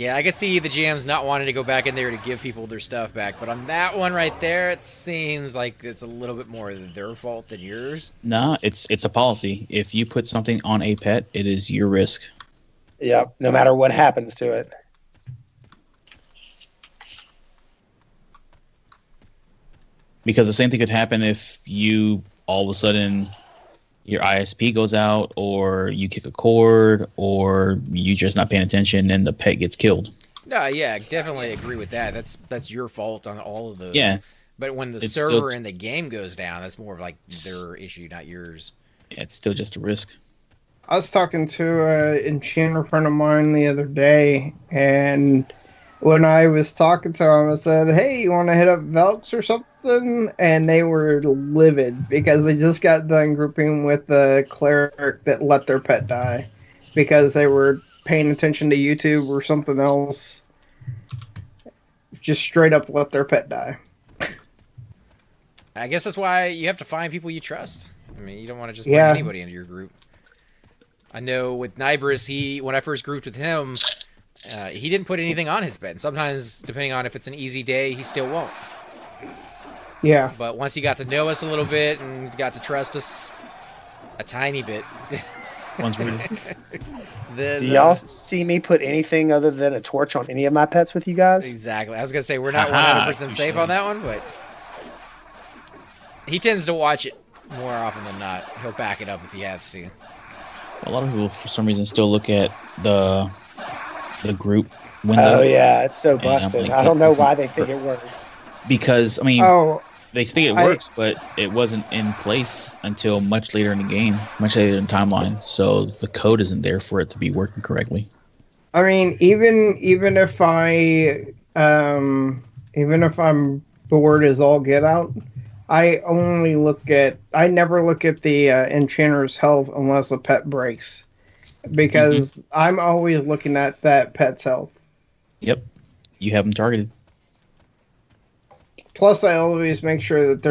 Yeah, I could see the GMs not wanting to go back in there to give people their stuff back, but on that one right there, it seems like it's a little bit more their fault than yours. Nah, it's a policy. If you put something on a pet, it is your risk. Yep, no matter what happens to it. Because the same thing could happen if you all of a sudden your ISP goes out, or you kick a cord, or you just not paying attention and the pet gets killed. No, yeah, definitely agree with that. That's your fault on all of those. Yeah. But when the server in the game goes down, that's more of like their issue, not yours. Yeah, it's still just a risk. I was talking to an enchanter friend of mine the other day, and when I was talking to him, I said, "Hey, you want to hit up Velks or something?" And they were livid because they just got done grouping with the cleric that let their pet die because they were paying attention to YouTube or something else. Just straight up let their pet die. I guess that's why you have to find people you trust. I mean, you don't want to just bring anybody into your group. I know with Nibris, when I first grouped with him, he didn't put anything on his bed. Sometimes, depending on if it's an easy day, he still won't. Yeah. But once he got to know us a little bit and got to trust us a tiny bit. Do y'all see me put anything other than a torch on any of my pets with you guys? Exactly. I was going to say, we're not 100% safe on that one, but he tends to watch it more often than not. He'll back it up if he has to. A lot of people, for some reason, still look at the group window. Oh, yeah, it's so busted. I don't know why they think it works. Because, I mean, they think it works, but it wasn't in place until much later in the game, much later in the timeline. So the code isn't there for it to be working correctly. I mean, even if I'm bored as all get out, I never look at the enchanter's health unless a pet breaks, because I'm always looking at that pet's health. Yep, you have them targeted. Plus, I always make sure that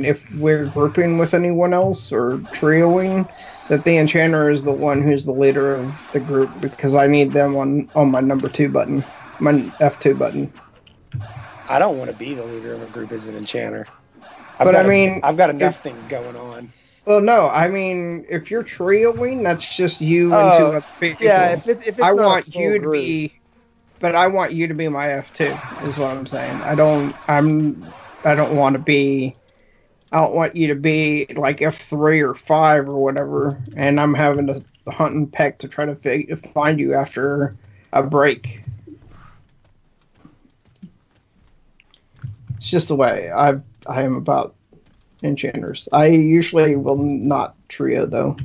if we're grouping with anyone else or trioing, that the enchanter is the one who's the leader of the group, because I need them on my number 2 button, my F2 button. I don't want to be the leader of a group as an enchanter. I've got enough things going on. Well, no, I mean, if you're trioing, that's just you and 2 other people. Yeah, if it's I not want a full you to group. be, but I want you to be my F2, is what I'm saying. I don't want you to be like F3 or 5 or whatever, and I'm having to hunt and peck to try to find you after a break. It's just the way I am about enchanters. I usually will not trio, though.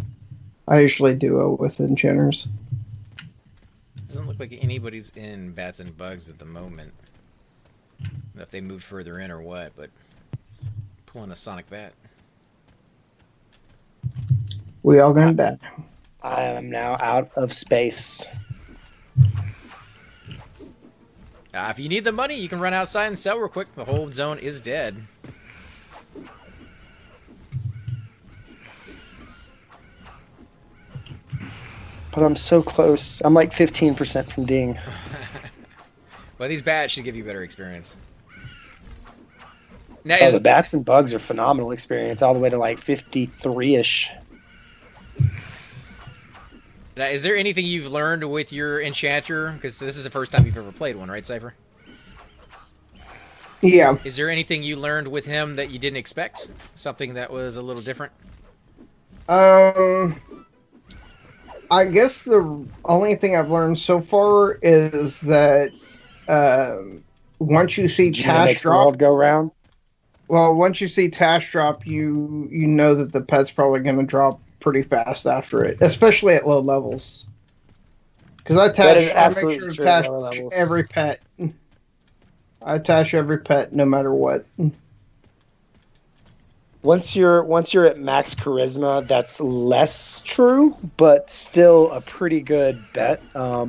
I usually duo with enchanters. Doesn't look like anybody's in Bats and Bugs at the moment. I don't know if they moved further in or what, but pulling a Sonic Bat. We all gonna die. I am now out of space. If you need the money, you can run outside and sell real quick. The whole zone is dead. But I'm so close. I'm like 15% from Ding. Well, these bats should give you better experience. Now, The Bats and Bugs are phenomenal experience, all the way to like 53-ish. Now, is there anything you've learned with your enchanter? Because this is the first time you've ever played one, right, Cypher? Yeah. Is there anything you learned with him that you didn't expect? Something that was a little different? I guess the only thing I've learned so far is that once you see Tash drop, go round. Well, once you see Tash drop, you know that the pet's probably going to drop pretty fast after it, especially at low levels. Because I make sure to Tash every pet. I Tash every pet, no matter what. Once you're at max charisma, that's less true, but still a pretty good bet. A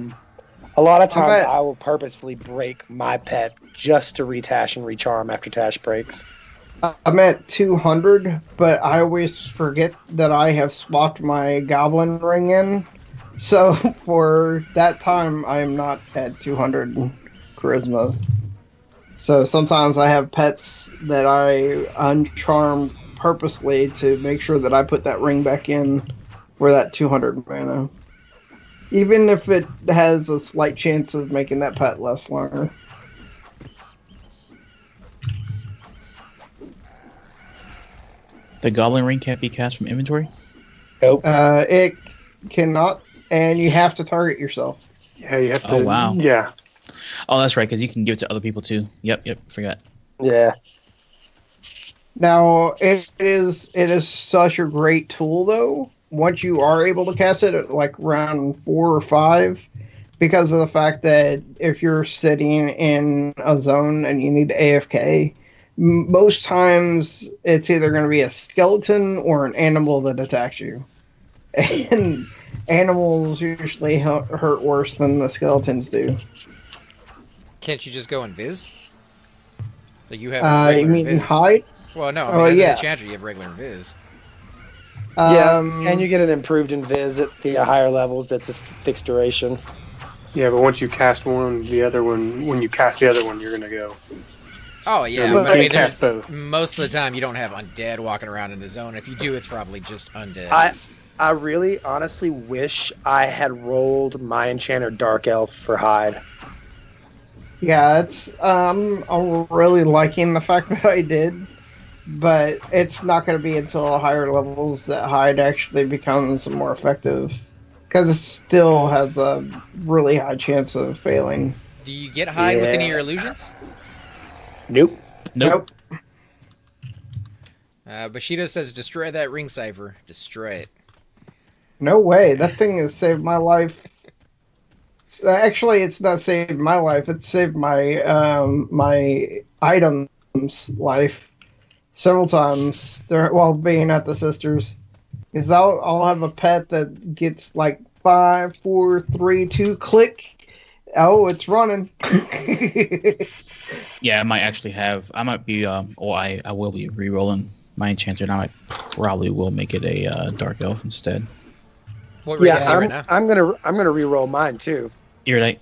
lot of times I will purposefully break my pet just to retash and recharm after Tash breaks. I'm at 200, but I always forget that I have swapped my Goblin Ring in. So for that time, I am not at 200 charisma. So sometimes I have pets that I uncharm purposely to make sure that I put that ring back in for that 200 mana. Even if it has a slight chance of making that pet less longer. The Goblin Ring can't be cast from inventory? Nope. It cannot, and you have to target yourself. Yeah, you have to. Oh, wow. Yeah. Oh, that's right, because you can give it to other people too. Yep, forgot. Yeah. Now, it is such a great tool, though, once you are able to cast it at like round 4 or 5, because of the fact that if you're sitting in a zone and you need AFK, most times it's either going to be a skeleton or an animal that attacks you. And animals usually hurt worse than the skeletons do. Can't you just go invis? Like you have You regular mean invis. hide? Well, no, I mean, as yeah. an enchanter, you have regular invis. Yeah, and you get an improved invis at the higher levels. That's a fixed duration. Yeah, but once you cast one, the other one, when you cast the other one, you're gonna go. Oh yeah, Yeah, but I you mean, cast there's both. most of the time you don't have undead walking around in the zone. If you do, it's probably just undead. I really, honestly wish I had rolled my enchanter Dark Elf for hide. Yeah, it's I'm really liking the fact that I did, but it's not going to be until higher levels that hide actually becomes more effective, because it still has a really high chance of failing. Do you get hide with any of your illusions? Nope. Bushido says, destroy that ring cipher. Destroy it. No way, that thing has saved my life. Actually, it's not saved my life. It's saved my my item's life several times while being at the sisters. Because I'll have a pet that gets like 5, 4, 3, 2, click. Oh, it's running. Yeah, I might be, I will be re-rolling my enchanter, and I probably will make it a Dark Elf instead. What race is he right now? I'm gonna re-roll mine too. Iridite.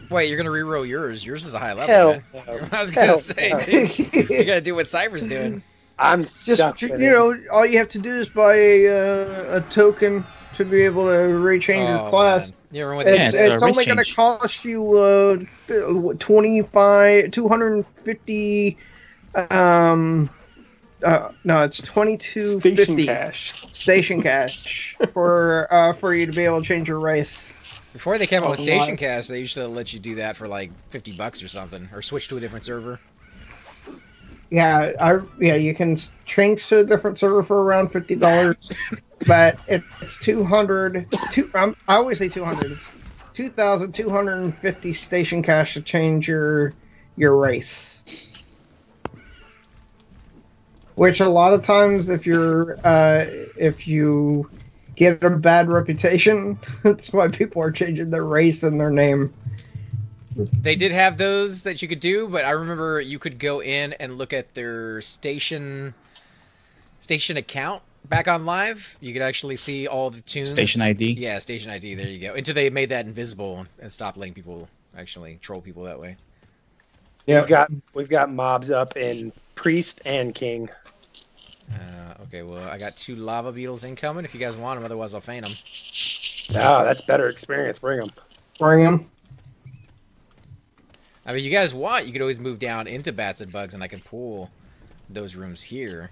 Wait, you're gonna re-roll yours? Yours is a high level, Hell man. no. I was gonna Hell say, no. dude, you gotta do what Cypher's doing. I'm Just stuck with you know, all you have to do is buy a token to be able to rechange your class. Man. You remember when Yeah, they It's only going to cost you 250. No, it's 2250 station cash for you to be able to change your race. Before they came out with Station Cast, they used to let you do that for like $50 or something, or switch to a different server. Yeah, you can change to a different server for around $50, but it's 200. I always say 200. It's 2,250 station cash to change your race. Which a lot of times, if you get a bad reputation, that's why people are changing their race and their name. They did have those that you could do, but I remember you could go in and look at their station account back on live. You could actually see all the tunes. Station ID? Yeah, station ID. There you go. Until they made that invisible and stopped letting people actually troll people that way. Yeah, we've got mobs up in Priest and King. Okay, well, I got 2 lava beetles incoming if you guys want them. Otherwise, I'll feint them. Oh, that's better experience. Bring them. Bring them. I mean, you guys want, you could always move down into Bats and Bugs, and I can pull those rooms here.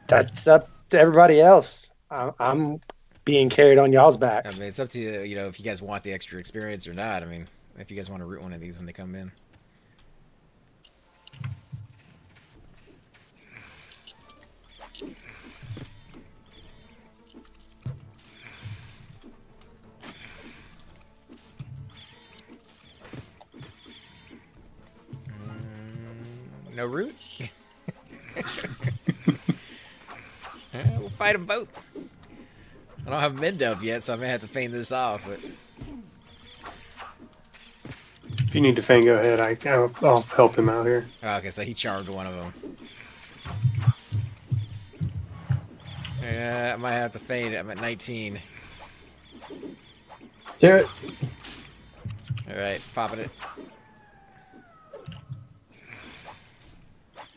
That's up to everybody else. I'm being carried on y'all's back. I mean, it's up to you, you know, if you guys want the extra experience or not. I mean, if you guys want to root one of these when they come in. No root? We'll fight them both. I don't have mid-dub yet, so I may have to feign this off, but... If you need to feign, go ahead. I'll help him out here. Oh, okay, so he charmed one of them. Yeah, I might have to fade it. I'm at 19. Do it. Alright, popping it.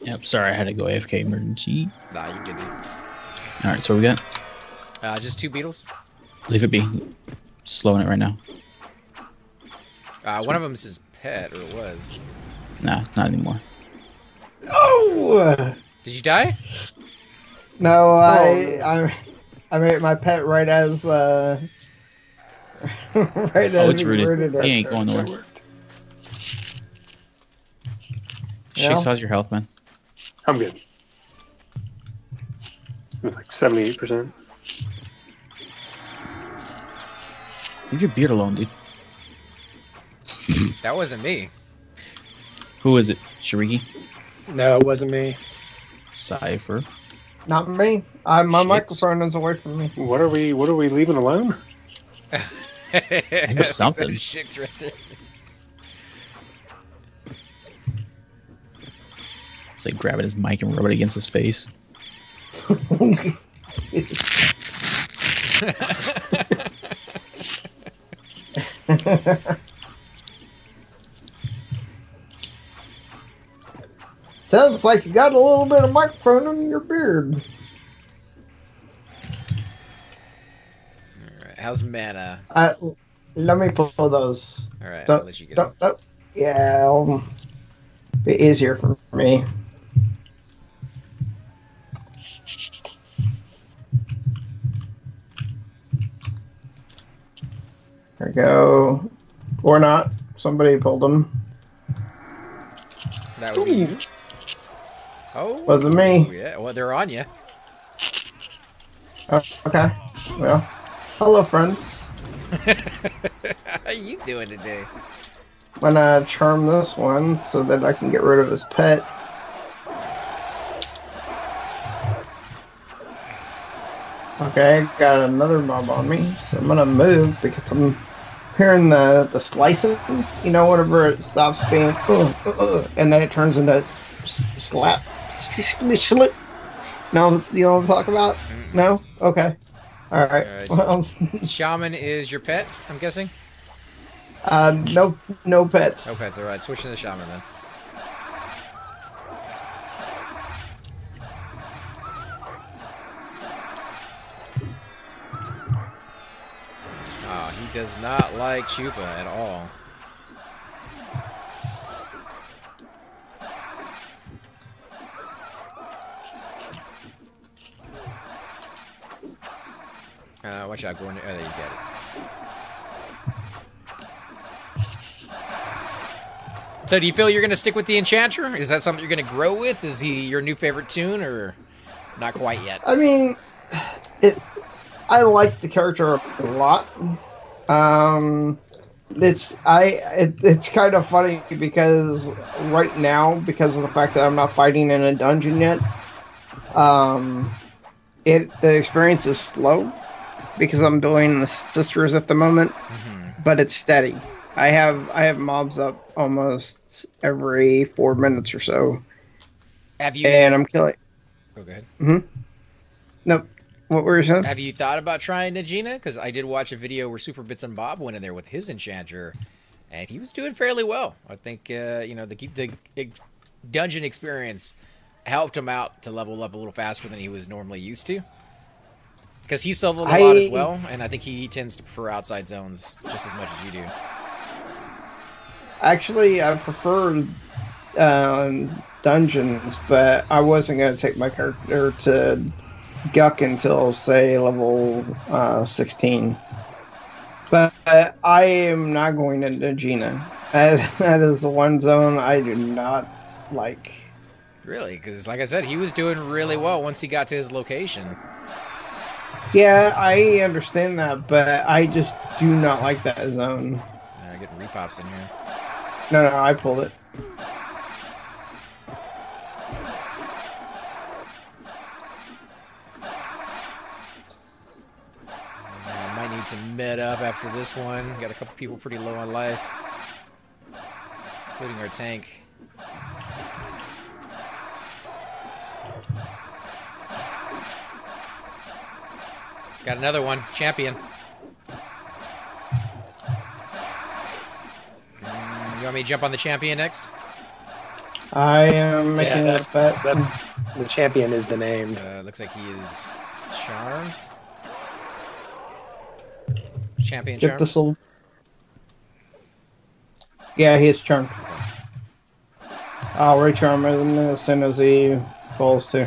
Yep, sorry, I had to go AFK emergency. Nah, you good, dude. Alright, so what we got? Just 2 beetles. Leave it be. Slowing it right now. One of them's his pet, or it was. Nah, not anymore. Oh! Did you die? No, I made my pet right as right as it's rooted. He ain't going nowhere. Shakes, how's your health, man? I'm good. With like 78%. Leave your beard alone, dude. That wasn't me. Who is it? Shariki? No, it wasn't me. Cypher? Not me. My Shits. microphone is away from me. What are we leaving alone? There's something. There's shits right there. It's like grabbing his mic and rubbing it against his face. Sounds like you got a little bit of microphone in your beard. Alright, how's mana? Let me pull those. Alright, I'll let you get it. Yeah, it'll be easier for me. There we go. Or not. Somebody pulled them. That would be you. Oh. Wasn't me. Yeah, well, they're on you. Oh, okay. Well, hello, friends. How you doing today? I'm gonna charm this one so that I can get rid of his pet. Okay, got another mob on me, so I'm gonna move because I'm hearing the slicing. You know, whenever it stops being and then it turns into slap. No, you know what I'm talking about? No? Okay. Alright. Well, Shaman is your pet, I'm guessing? no pets. No pets, alright. Switching to the Shaman then. Oh, he does not like Chupa at all. Watch out, Gordon. Oh, there you get it. So do you feel you're going to stick with the Enchanter? Is that something you're going to grow with? Is he your new favorite tune, or not quite yet? I mean, I like the character a lot. It's kind of funny because right now, because of the fact that I'm not fighting in a dungeon yet, the experience is slow because I'm doing the sisters at the moment, but it's steady. I have mobs up almost every 4 minutes or so. Have you? And I'm killing. Go ahead. Nope. What were you saying? Have you thought about trying Najina? Because I did watch a video where Super Bits and Bob went in there with his Enchanter, and he was doing fairly well. I think you know, the dungeon experience helped him out to level up a little faster than he was normally used to. Because he soloed a lot as well, and I think he tends to prefer outside zones just as much as you do. Actually, I prefer dungeons, but I wasn't going to take my character to Guck until, say, level 16. But I am not going into Gina. That is the one zone I do not like. Really? Because, like I said, he was doing really well once he got to his location. Yeah, I understand that, but I just do not like that zone. Getting repops in here. No, I pulled it. Might need some med up after this one. Got a couple people pretty low on life, including our tank. Got another one. Champion. You want me to jump on the champion next? I am making a bet. That's the champion is the name. Looks like he is charmed. Champion Get charmed? the soul. Yeah, he is charmed. I'll recharm him as soon as he falls too.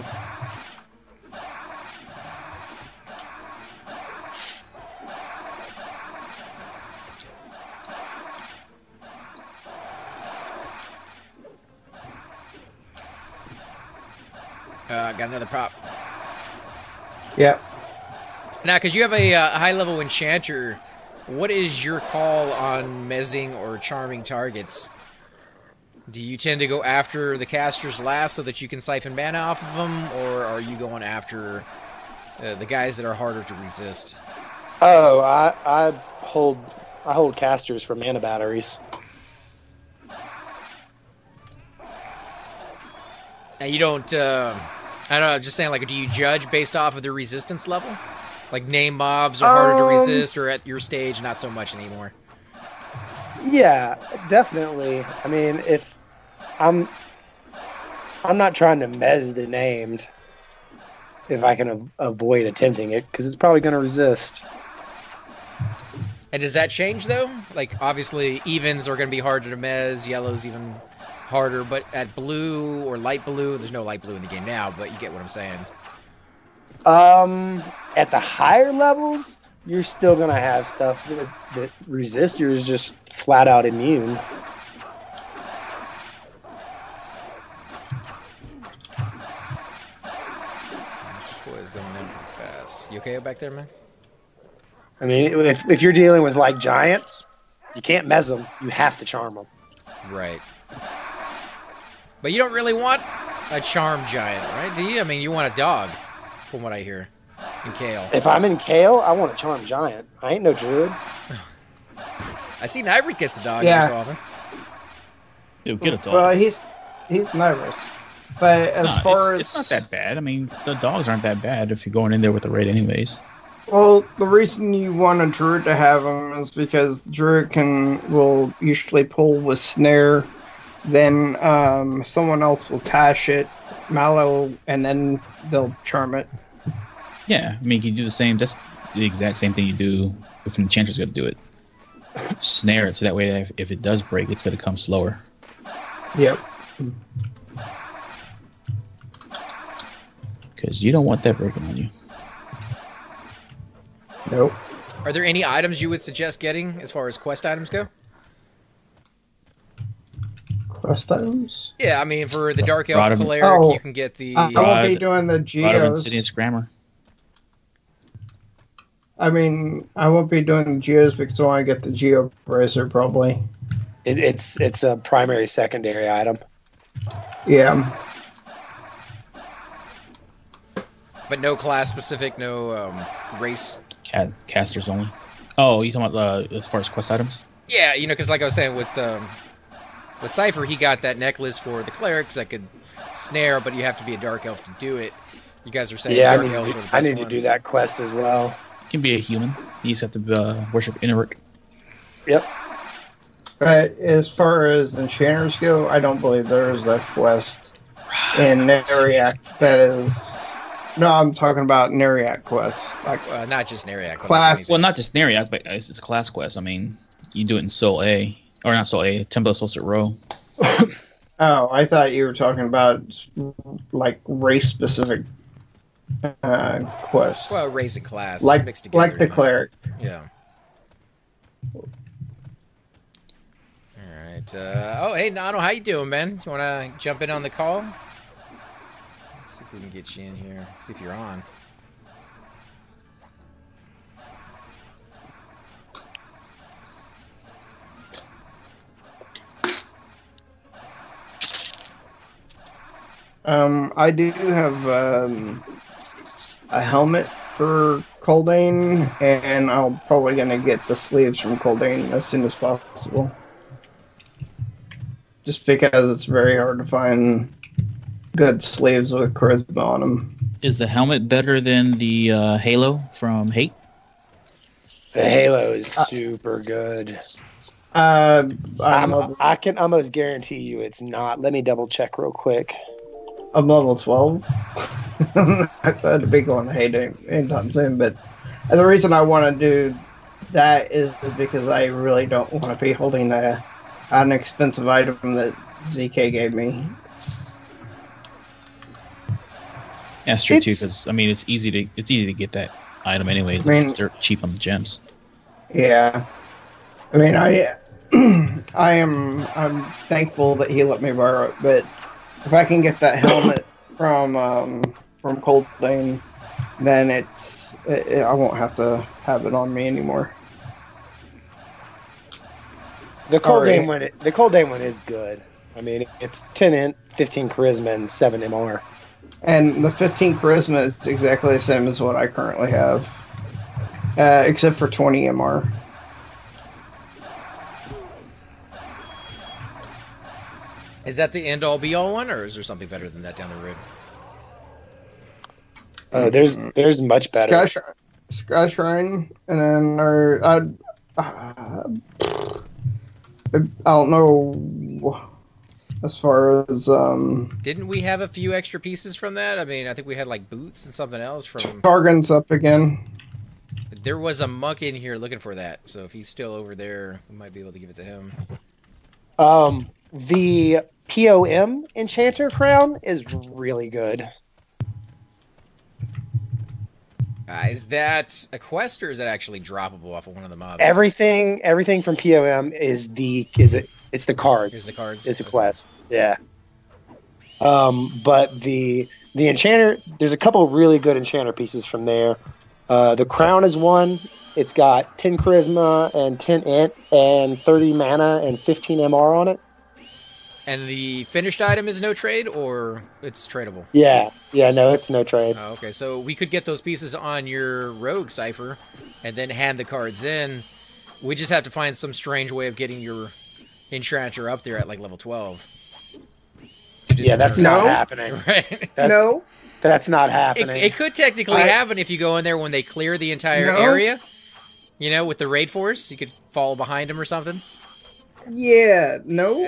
Got another prop. Yep. Now, because you have a high-level enchanter, what is your call on mezzing or charming targets? Do you tend to go after the casters last so that you can siphon mana off of them, or are you going after the guys that are harder to resist? Oh, I hold casters for mana batteries. Now, you don't... I don't know, just saying, like, do you judge based off of their resistance level? Like, name mobs are harder to resist, or at your stage, not so much anymore? Yeah, definitely. I mean, if I'm not trying to mez the named, if I can avoid attempting it, because it's probably going to resist. And does that change, though? Like, obviously, evens are going to be harder to mez, yellows even harder, but at blue or light blue, there's no light blue in the game now, but you get what I'm saying. At the higher levels, you're still gonna have stuff that resist. You're just flat out immune. Sequoia is going down pretty fast. You okay back there, man? I mean, if you're dealing with like giants, you can't mez them. You have to charm them. Right. But you don't really want a charm giant, right? Do you? I mean, you want a dog, from what I hear, in Kale. If I'm in Kale, I want a charm giant. I ain't no druid. I see Nybrit gets a dog Yeah. every so often. Dude, get a dog. Well, he's nervous, but as far as it's not that bad. I mean, the dogs aren't that bad if you're going in there with the raid anyways. well, the reason you want a druid to have him is because the druid will usually pull with snare. Then someone else will tash it, mallow, and then they'll charm it. Yeah, I mean, you do the same. That's the exact same thing you do if an enchanter's going to do it. Snare it so that way if it does break, it's going to come slower. Yep. Because you don't want that breaking on you. Nope. Are there any items you would suggest getting as far as quest items go? Quest items? Yeah, I mean, for the Dark Elf Rod of- Cleric, you can get the... I won't be doing the Rod of geos. Insidious Grammar. I mean, I won't be doing the geos because I want to get the geo bracer probably. It's a primary secondary item. Yeah. But no class specific, no race. Casters only. Oh, you talking about as far as quest items? Yeah, you know, because like I was saying, with Cypher, he got that necklace for the clerics that could snare, but you have to be a Dark Elf to do it. You guys are saying Dark Elves are the best I need ones. to do that quest as well. You can be a human. You just have to worship Inaruk. Yep. But as far as the enchanters go, I don't believe there is a quest in Neriac that is... No, I'm talking about Neriac quests. Like Not just Neriac. Class- Well, not just Neriac, but it's a class quest. I mean, you do it in Soul A. Or not Soul A, Temple of Solstice Row. Oh, I thought you were talking about like race-specific quests. Well, race and class like mixed together. like the you know. cleric. Yeah. All right. Oh, hey, Nano, how you doing, man? You want to jump in on the call? Let's see if we can get you in here. See if you're on. I do have a helmet for Coldane, and I'm probably gonna get the sleeves from Coldane as soon as possible. Just because it's very hard to find good sleeves with charisma on them. Is the helmet better than the Halo from Hate? The Halo is super good. I can almost guarantee you it's not. Let me double check real quick. I'm level 12. I'm not going to be going to Hate anytime soon, but the reason I want to do that is because I really don't want to be holding an expensive item that ZK gave me. Yeah, it's true too. Because I mean, it's easy to get that item anyways. It's dirt cheap on the gems. Yeah, I mean, I'm thankful that he let me borrow it. But if I can get that helmet from Cold Lane, then I won't have to have it on me anymore. The Cold Lane one is good. I mean, it's 10 int, 15 charisma, and 7 MR. And the 15 charisma is exactly the same as what I currently have, except for 20 MR. Is that the end-all be-all one, or is there something better than that down the road? Oh, there's much better. Sky Shrine, and then I don't know. As far as didn't we have a few extra pieces from that? I mean, I think we had like boots and something else from. Targan's up again. There was a monk in here looking for that, so if he's still over there, we might be able to give it to him. The POM Enchanter crown is really good. Is that a quest or is that actually droppable off of one of the mobs? Everything from POM it's the cards. It's the cards. It's a quest. Yeah. But the enchanter, there's a couple really good enchanter pieces from there. The crown is one. It's got 10 charisma and 10 int and 30 mana and 15 MR on it. And the finished item is no trade, or it's tradable? Yeah, no, it's no trade. Oh, okay, so we could get those pieces on your rogue cipher and then hand the cards in. We just have to find some strange way of getting your enchanter up there at like level 12. Yeah, that's not happening. Right? That's not happening. It could technically happen if you go in there when they clear the entire area. You know, with the raid force, you could follow behind them or something. Yeah, no.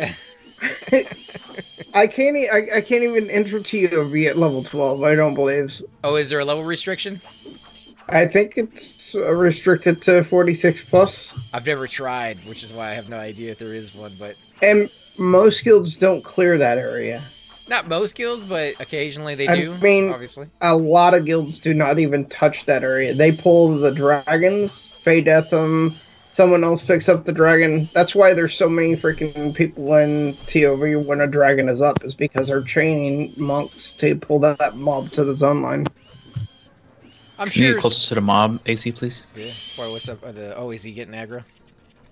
I can't even enter TOV at level 12. I don't believe. Oh, is there a level restriction? I think it's restricted to 46 plus. I've never tried, which is why I have no idea if there is one. And most guilds don't clear that area. Not most guilds, but occasionally they do. I mean, obviously, a lot of guilds do not even touch that area. They pull the dragons, fade death them. Someone else picks up the dragon. That's why there's so many freaking people in TOV when a dragon is up, is because they're chaining monks to pull that mob to the zone line. I'm Can you sure. get closer to the mob, AC, please? Yeah. Why, what's up? Is he getting aggro?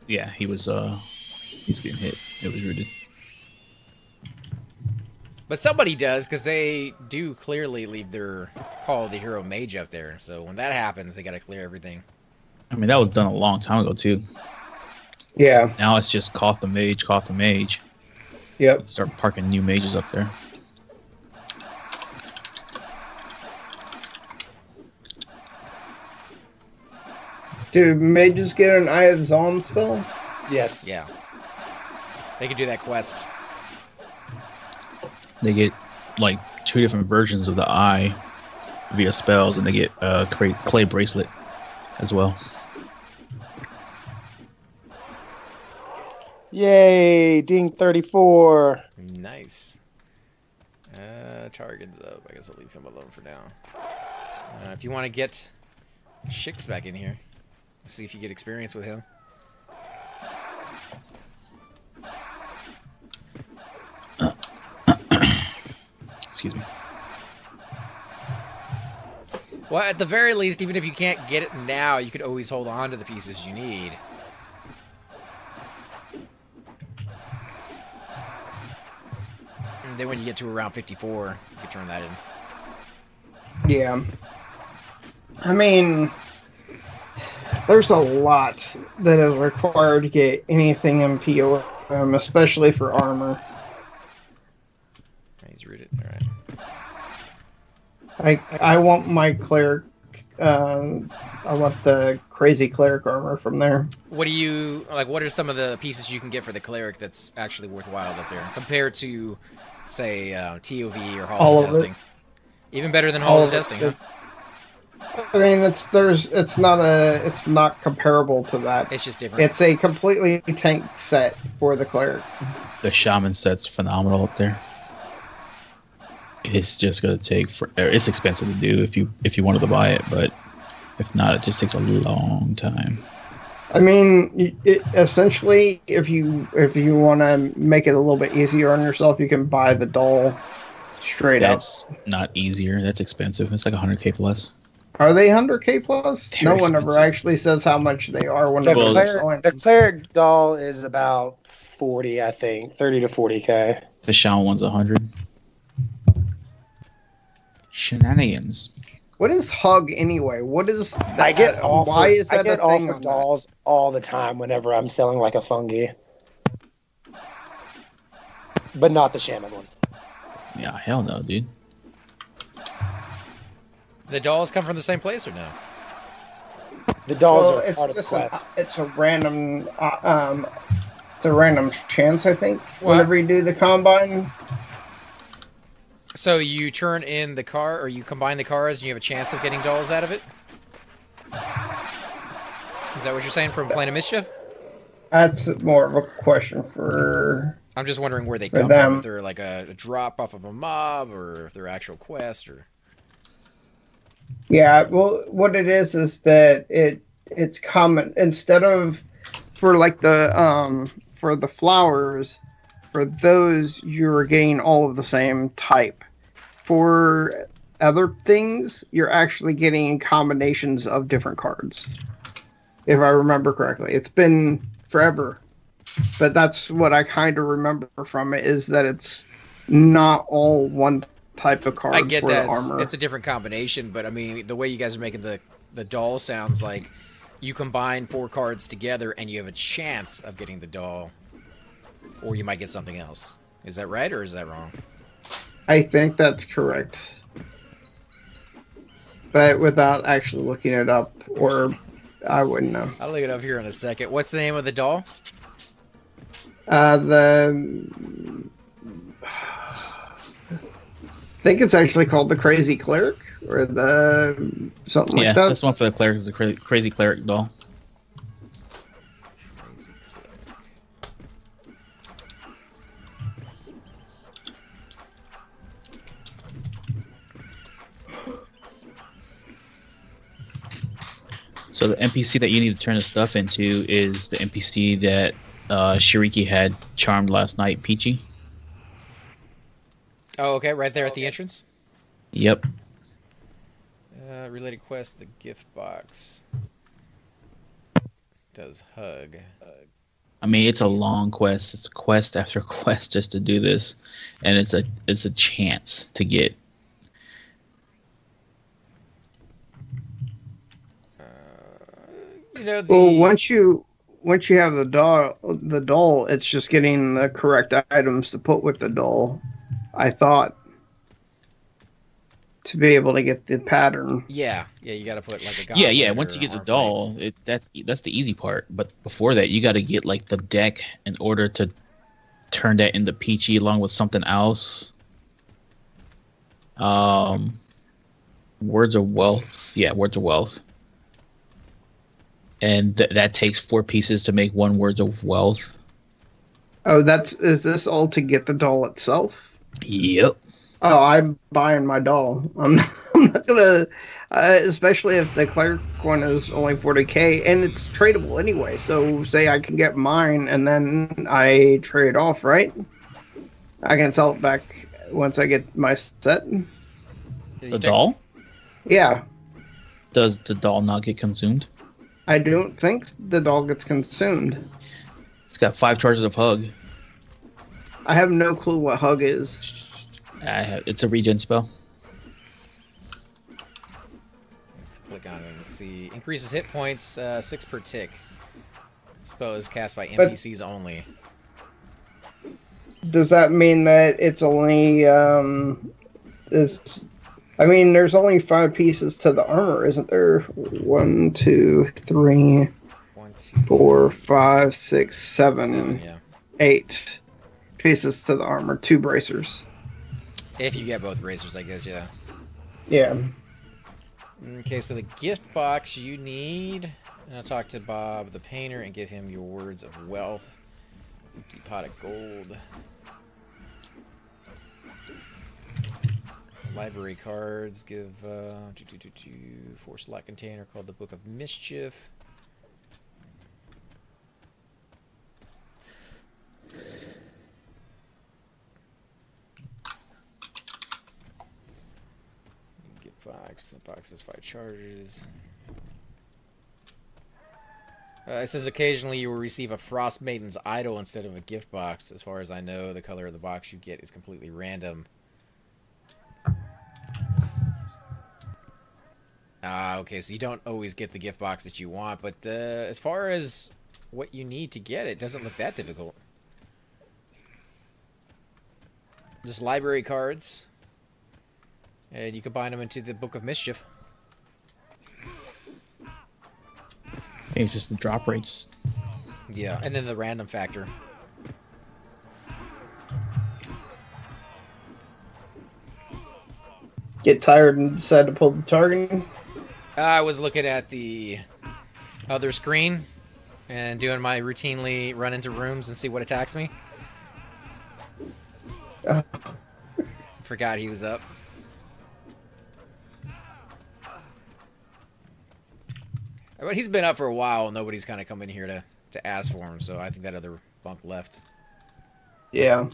Yeah, he's getting hit. It was rooted. But somebody does, because they do clearly leave their Call of the Hero mage up there. So when that happens, they got to clear everything. I mean, that was done a long time ago, too. Yeah. Now it's just cough the mage. Yep. Start parking new mages up there. Do mages get an Eye of Zalm spell? Yes. Yeah. They could do that quest. They get, like, 2 different versions of the eye via spells, and they get clay bracelet as well. Yay, Ding 34. Nice. Target's up. I guess I'll leave him alone for now. If you want to get Shix back in here, let's see if you get experience with him. Excuse me. Well, at the very least, even if you can't get it now, you could always hold on to the pieces you need. And then when you get to around 54, you can turn that in. Yeah. I mean, there's a lot that is required to get anything in POM, especially for armor. He's rooted. All right. I want my cleric. I want the crazy cleric armor from there. What do you like? What are some of the pieces you can get for the cleric that's actually worthwhile up there compared to, say, TOV or Halls of Testing? Even better than Halls of Testing, huh? I mean, it's not comparable to that. It's just different. It's a completely tank set for the cleric. The shaman set's phenomenal up there. It's just gonna take forever. It's expensive to do if you wanted to buy it, but if not, it just takes a long time. I mean, essentially, if you want to make it a little bit easier on yourself, you can buy the doll straight up. That's not easier. That's expensive. It's like 100K plus. Are they 100K plus? They're no one expensive. ever actually says how much they are when the cleric doll is about 40, I think, 30 to 40K. The shaman one's 100. Shenanigans. What is hug anyway? What is that? I get offered, why is that I get a thing offered dolls all the time whenever I'm selling like a fungi, but not the shaman one. Yeah, hell no, dude. The dolls come from the same place or no? The dolls are part of the just quest. it's a random chance, I think. What? Whenever you do the combine. So you turn in the car, or you combine the cars, and you have a chance of getting dolls out of it? Is that what you're saying from Plan of Mischief? That's more of a question for. I'm just wondering where they come from. If they're like a drop off of a mob, or if they're actual quest, or. Yeah, well, what it is that it's common instead of for like the for the flowers. For those, you're getting all of the same type. For other things, you're actually getting combinations of different cards. If I remember correctly. It's been forever. But that's what I kind of remember from it, is that it's not all one type of card. I get for that. the armor. It's a different combination, but I mean, the way you guys are making the doll sounds like you combine 4 cards together and you have a chance of getting the doll. Or you might get something else. Is that right, or is that wrong? I think that's correct. But without actually looking it up, or I wouldn't know. I'll look it up here in a second. What's the name of the doll? I think it's actually called the Crazy Cleric, or the something like that. Yeah, that's one for the cleric. Is the crazy cleric doll. So the NPC that you need to turn the stuff into is the NPC that Shiriki had charmed last night, Peachy. Oh, okay, right there at the entrance. Yep. Related quest, the gift box. Does hug. I mean, it's a long quest. It's quest after quest just to do this, and it's a chance to get. You know, well, once you have the doll, it's just getting the correct items to put with the doll. I thought, to be able to get the pattern. Yeah, you got to put like a gauntlet. Yeah. Once you get the doll, that's the easy part. But before that, you got to get like the deck in order to turn that into Peachy along with something else. Words of Wealth. Yeah, Words of Wealth. And that takes 4 pieces to make 1 Words of Wealth. Oh, is this all to get the doll itself? Yep. Oh, I'm buying my doll. I'm not gonna, especially if the cleric one is only 40K and it's tradable anyway. So say I can get mine and then I trade off, right? I can sell it back once I get my set. The doll? Yeah. Does the doll not get consumed? I don't think the doll gets consumed. It's got 5 charges of hug. I have no clue what hug is. It's a regen spell. Let's click on it and see. Increases hit points 6 per tick. Spell is cast by NPCs only. Does that mean that it's only I mean, there's only 5 pieces to the armor, isn't there? 1, 2, 3, 4, 5, 6, 7, yeah. 8 pieces to the armor. 2 bracers. If you get both bracers, I guess, yeah. Yeah. Okay, so the gift box you need, and I'll talk to Bob the painter and give him your words of wealth. Empty pot of gold. Library cards give 4 slot container called the Book of Mischief. Gift box. The box has 5 charges. It says occasionally you will receive a Frost Maiden's Idol instead of a gift box. As far as I know, the color of the box you get is completely random. Okay, so you don't always get the gift box that you want, but as far as what you need to get it, doesn't look that difficult. Just library cards, and you combine them into the Book of Mischief. I think it's just the drop rates. Yeah, and then the random factor. Get tired and decide to pull the targeting. I was looking at the other screen and doing my routinely run into rooms and see what attacks me. Forgot he was up. But he's been up for a while and nobody's kind of come in here to ask for him, so I think that other bunk left. Yeah.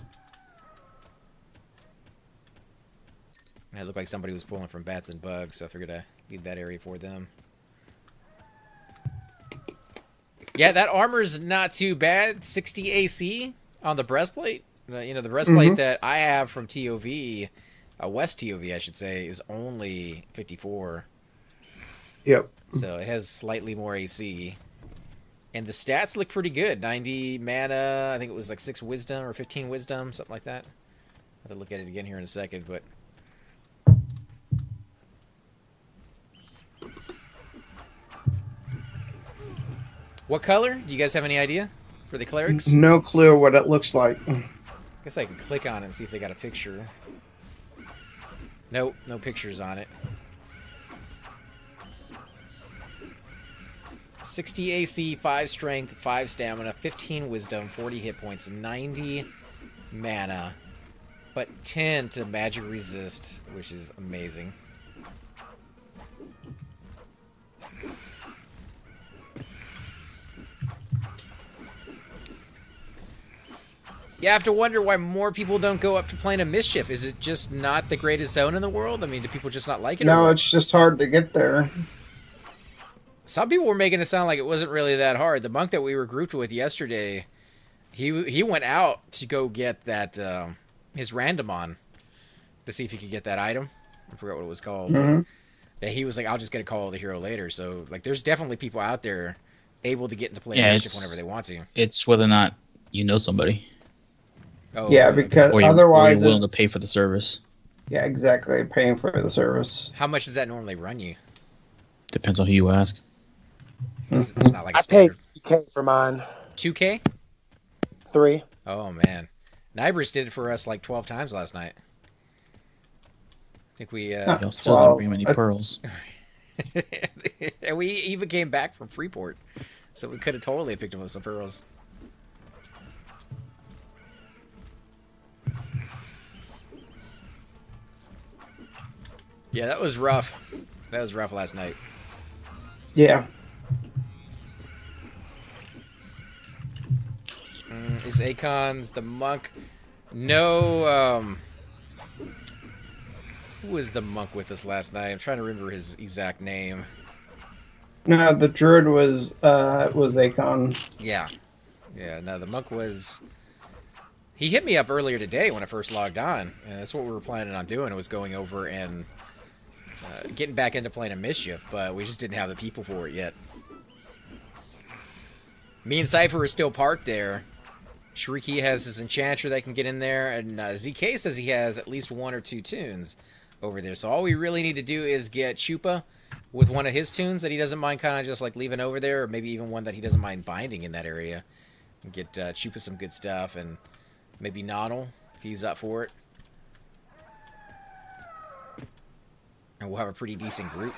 It looked like somebody was pulling from bats and bugs, so I figured I'd leave that area for them. Yeah, that armor's not too bad. 60 AC on the breastplate. You know, the breastplate that I have from TOV, West TOV, I should say, is only 54. Yep. So it has slightly more AC. And the stats look pretty good. 90 mana, I think it was like 6 wisdom or 15 wisdom, something like that. I'll have to look at it again here in a second, but... What color? Do you guys have any idea for the clerics? No clue what it looks like. I guess I can click on it and see if they got a picture. Nope, no pictures on it. 60 AC, 5 strength, 5 stamina, 15 wisdom, 40 hit points, 90 mana, but 10 to magic resist, which is amazing. You have to wonder why more people don't go up to Plane of Mischief. Is it just not the greatest zone in the world? I mean, do people just not like it? No, it's just hard to get there. Some people were making it sound like it wasn't really that hard. The monk that we were grouped with yesterday, he went out to go get that his random on to see if he could get that item. I forgot what it was called. Yeah, he was like, I'll just get a call of the hero later. So like, there's definitely people out there able to get into Plane of Mischief whenever they want to. It's whether or not you know somebody. Oh, yeah, because or otherwise or you're willing to pay for the service. Yeah, exactly. Paying for the service. How much does that normally run you? Depends on who you ask. It's not like a I paid $2K for mine. 2K? 3. Oh man, Nibers did it for us like 12 times last night. I think we. Y'all still don't bring many pearls. And we even came back from Freeport, so we could have totally picked up with some pearls. Yeah, that was rough. That was rough last night. Yeah. Is Akon's the monk? No, who was the monk with us last night? I'm trying to remember his exact name. No, the druid was Akon. Yeah. Yeah, no, the monk was... He hit me up earlier today when I first logged on, and that's what we were planning on doing. It was going over and getting back into Plane of Mischief, but we just didn't have the people for it yet. Me and Cypher are still parked there. Shrieky has his enchanter that can get in there, and ZK says he has at least 1 or 2 tunes. over there. So all we really need to do is get Chupa with one of his tunes that he doesn't mind kind of just like leaving over there, or maybe even one that he doesn't mind binding in that area. And get Chupa some good stuff, and maybe Nodal if he's up for it. And we'll have a pretty decent group.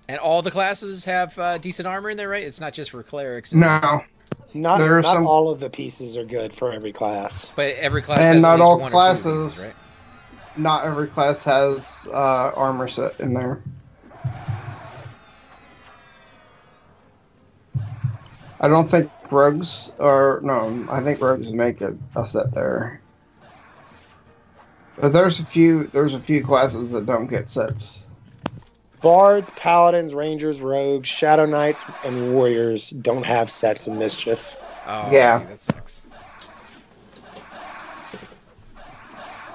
And all the classes have decent armor in there, right? It's not just for clerics. No. Not all of the pieces are good for every class. But every class has at least one or two pieces, right? Not every class has armor set in there. I don't think rogues I think rogues make a set there. But there's a few classes that don't get sets. Bards, paladins, rangers, rogues, shadow knights, and warriors don't have sets in Mischief. Oh, yeah, dude, that sucks.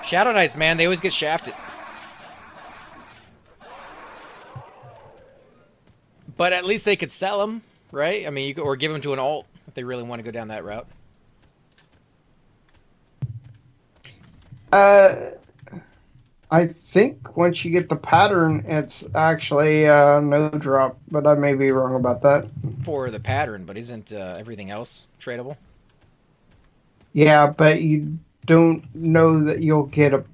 Shadow knights, man, they always get shafted. But at least they could sell them, right? I mean, you could, or give them to an alt if they really want to go down that route. I think once you get the pattern, it's actually no drop, but I may be wrong about that. For the pattern, but isn't everything else tradable? Yeah, but you don't know that you'll get a...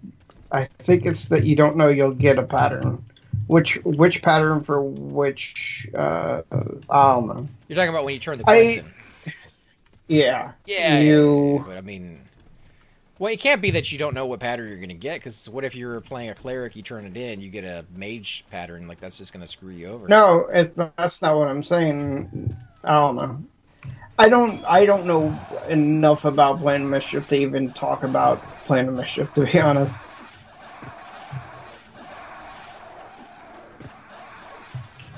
I think it's that you don't know you'll get a pattern. Which pattern for which... I don't know. You're talking about when you turn the quest in. Yeah. Yeah, yeah, but I mean... Well, it can't be that you don't know what pattern you're going to get, because what if you're playing a cleric, you turn it in, you get a mage pattern, like that's just going to screw you over. No, that's not what I'm saying. I don't know. I don't know enough about Plan of Mischief to even talk about Plan of Mischief, to be honest.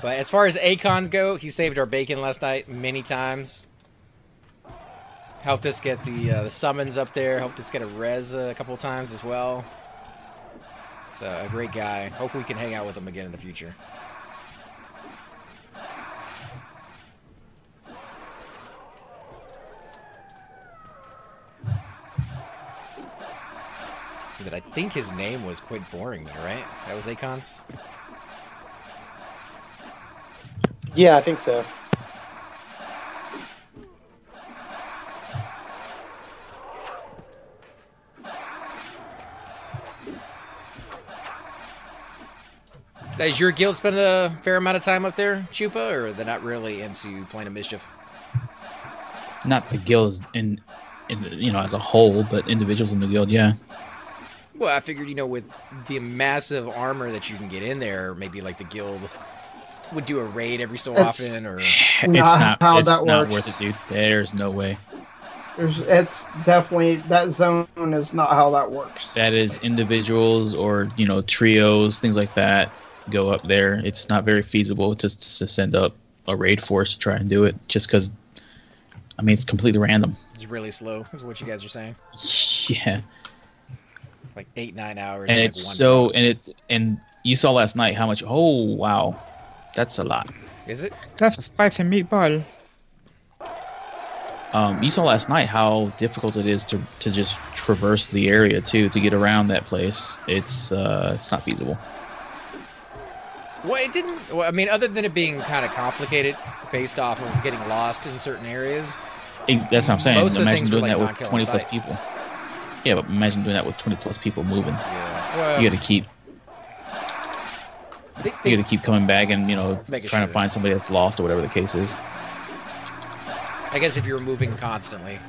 But as far as Acons go, he saved our bacon last night many times. Helped us get the summons up there. Helped us get a res a couple of times as well. So a great guy. Hopefully we can hang out with him again in the future. But I think his name was Quit Boring Me, right? That was Acons? Yeah, I think so. Does your guild spend a fair amount of time up there, Chupa, or they're not really into Plan of Mischief? Not the guilds in as a whole, but individuals in the guild, yeah. Well, I figured, with the massive armor that you can get in there, maybe like the guild would do a raid every so often, or it's not worth it, dude. There's no way. It's definitely, that zone is not how that works. That is individuals or trios, things like that. Go up there. It's not very feasible just to send up a raid force to try and do it, just because it's completely random. It's really slow is what you guys are saying. Yeah, like 8-9 hours, and it's so drop. and you saw last night how much. Oh wow, that's a lot. Is it? That's a spicy meatball. You saw last night how difficult it is to just traverse the area too, to get around that place. It's not feasible. Well, it didn't... Well, other than it being kind of complicated based off of getting lost in certain areas... That's what I'm saying. Most imagine of the doing things that were with 20 plus people. Yeah, but imagine doing that with 20 plus people moving. Yeah. Well, you got to keep... you got to keep coming back and, trying to find somebody that's lost or whatever the case is. I guess if you're moving constantly...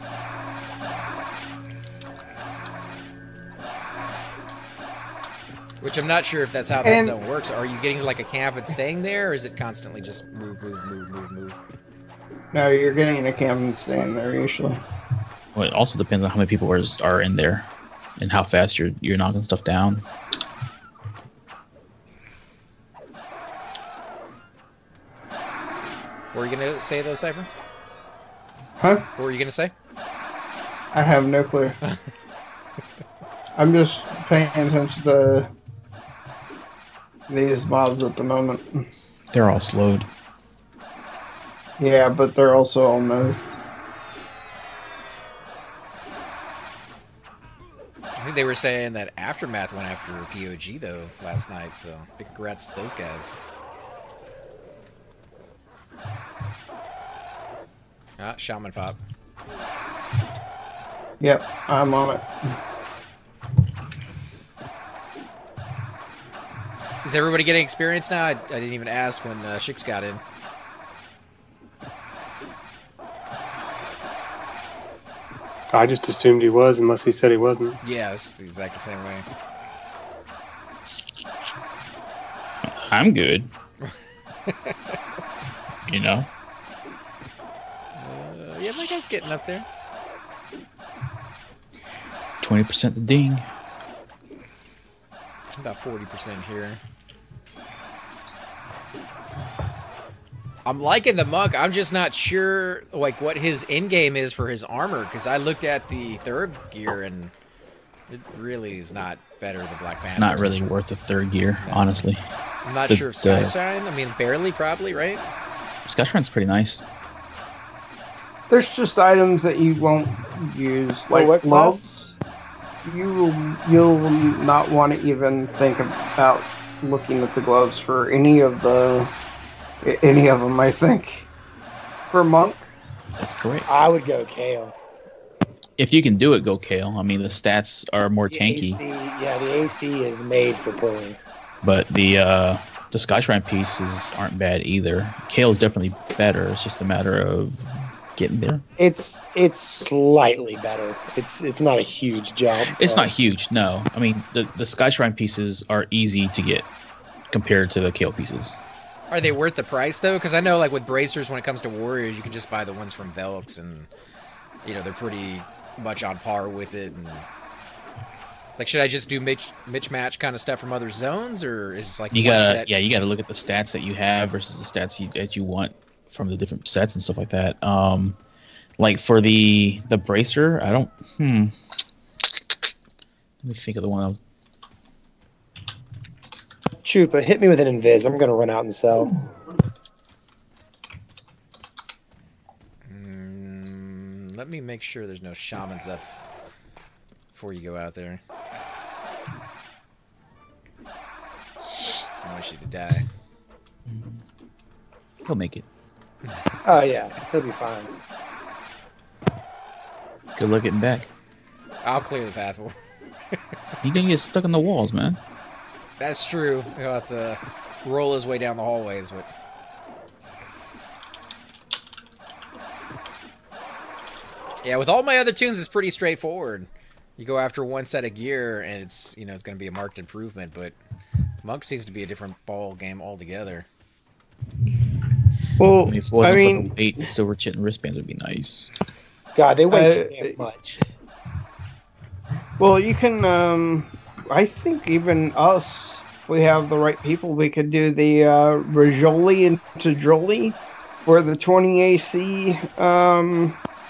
Which I'm not sure if that's how that zone works. Are you getting to like a camp and staying there, or is it constantly just move? No, you're getting in a camp and staying there usually. Well, it also depends on how many people are in there, and how fast you're knocking stuff down. What were you gonna say though, Cypher? Huh? What were you gonna say? I have no clue. I'm just paying attention to these mobs at the moment. They're all slowed. Yeah, but they're also almost. I think they were saying that Aftermath went after POG though last night, so big congrats to those guys. Ah, Shaman Pop. Yep, I'm on it. Is everybody getting experience now? I didn't even ask when Shix got in. I just assumed he was, unless he said he wasn't. Yeah, it's exactly the same way. I'm good. You know? Yeah, my guy's getting up there. 20% the ding. About 40% here. I'm liking the monk. I'm just not sure like what his end game is for his armor, because I looked at the third gear and it really is not better than Black Panther. It's not really worth a third gear, No. honestly. I'm not sure if Skyshine. I mean, barely, probably, right? Skyshine's pretty nice. There's just items that you won't use, For like what gloves. You'll not want to even think about looking at the gloves for any of them. I think. For monk, That's correct. I would go Kale. If you can do it, go Kale. I mean, the stats are more The tanky, AC, yeah, the AC is made for pulling. but the Skyshrine pieces aren't bad either. Kale is definitely better. It's just a matter of getting there. It's slightly better. It's not a huge jump. It's not huge, no. I mean, the Skyshrine pieces are easy to get compared to the Kale pieces. Are they worth the price, though? Because I know, like, with bracers, when it comes to Warriors, you can just buy the ones from Velks, and, you know, they're pretty much on par with it. And like, should I just do match kind of stuff from other zones, or is it like You one gotta, set? yeah, you gotta look at the stats that you have versus the stats that you want from the different sets and stuff like that. Like for the bracer, I don't. Let me think of the one. Chupa, hit me with an invis. I'm gonna run out and sell. Let me make sure there's no shamans up before you go out there. I want you to die. He'll make it. Oh yeah, he'll be fine. Good luck getting back. I'll clear the path for. He gonna get stuck in the walls, man. That's true. He'll have to roll his way down the hallways, but. Yeah, with all my other tunes, it's pretty straightforward. You go after one set of gear, and it's it's going to be a marked improvement. But Monk seems to be a different ball game altogether. I well, mean, if it wasn't for the weight, the silver chit and wristbands would be nice. God, they weigh too damn much. well, you can. I think even us, if we have the right people, we could do the Rajoli into Jolie, or the 20 AC.